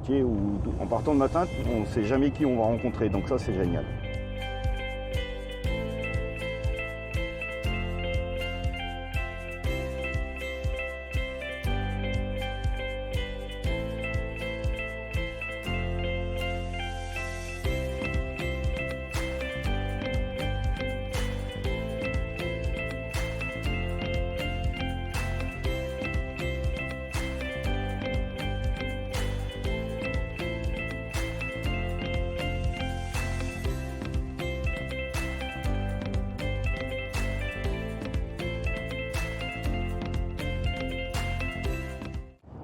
métier où, en partant le matin, on ne sait jamais qui on va rencontrer, donc ça c'est génial.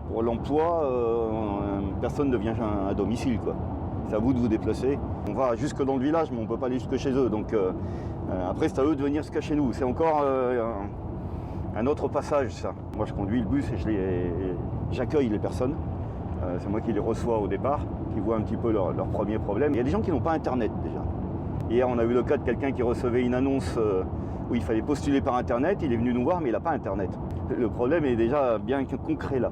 Pour l'emploi, personne ne vient à domicile, quoi. C'est à vous de vous déplacer. On va jusque dans le village, mais on ne peut pas aller jusque chez eux. Donc après, c'est à eux de venir jusqu'à chez nous. C'est encore un autre passage, ça. Moi, je conduis le bus et j'accueille les personnes. C'est moi qui les reçois au départ, qui vois un petit peu leurs premiers problèmes. Il y a des gens qui n'ont pas Internet, déjà. Hier, on a eu le cas de quelqu'un qui recevait une annonce où il fallait postuler par Internet. Il est venu nous voir, mais il n'a pas Internet. Le problème est déjà bien concret là.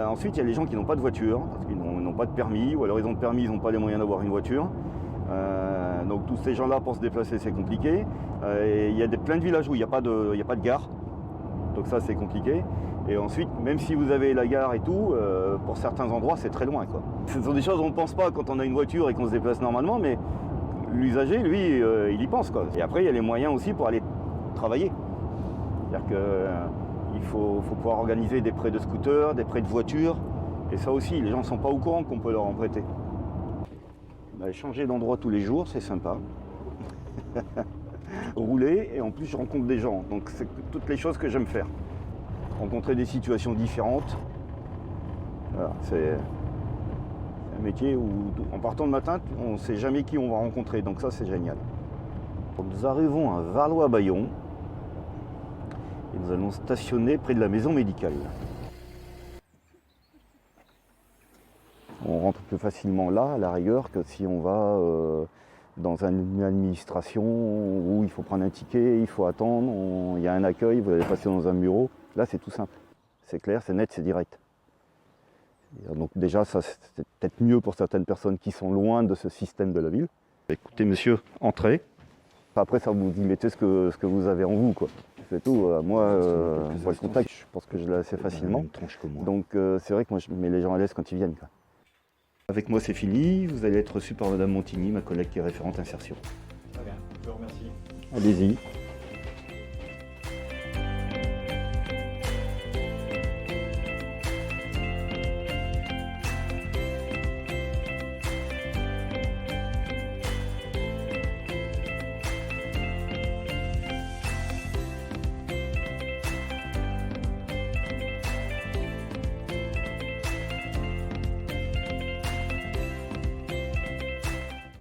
Ensuite, il y a les gens qui n'ont pas de voiture, parce qu'ils n'ont pas de permis, ou alors ils ont le permis, ils n'ont pas les moyens d'avoir une voiture. Donc tous ces gens-là, pour se déplacer, c'est compliqué. Et il y a plein de villages où il n'y a pas de gare, donc ça c'est compliqué. Et ensuite, même si vous avez la gare et tout, pour certains endroits, c'est très loin, quoi. Ce sont des choses qu'on ne pense pas quand on a une voiture et qu'on se déplace normalement, mais l'usager, lui, il y pense, quoi. Et après, il y a les moyens aussi pour aller travailler. C'est-à-dire qu'il faut pouvoir organiser des prêts de scooter, des prêts de voiture. Et ça aussi, les gens ne sont pas au courant qu'on peut leur en prêter. Changer d'endroit tous les jours, c'est sympa. Rouler, et en plus, je rencontre des gens. Donc, c'est toutes les choses que j'aime faire. Rencontrer des situations différentes. Voilà, c'est un métier où, en partant le matin, on ne sait jamais qui on va rencontrer. Donc ça, c'est génial. Nous arrivons à Valois-Bayon. Et nous allons stationner près de la maison médicale. On rentre plus facilement là, à la rigueur, que si on va dans une administration où il faut prendre un ticket, il faut attendre, il y a un accueil, vous allez passer dans un bureau. Là, c'est tout simple. C'est clair, c'est net, c'est direct. Donc déjà, ça, c'est peut-être mieux pour certaines personnes qui sont loin de ce système de la ville. Écoutez, monsieur, entrez. Après, ça vous y mettez ce que vous avez en vous, quoi. C'est tout. Moi, le contact, je pense que je l'ai assez facilement. Donc c'est vrai que moi, je mets les gens à l'aise quand ils viennent, quoi. Avec moi, c'est fini. Vous allez être reçu par Madame Montigny, ma collègue qui est référente insertion. Très bien, je vous remercie. Allez-y.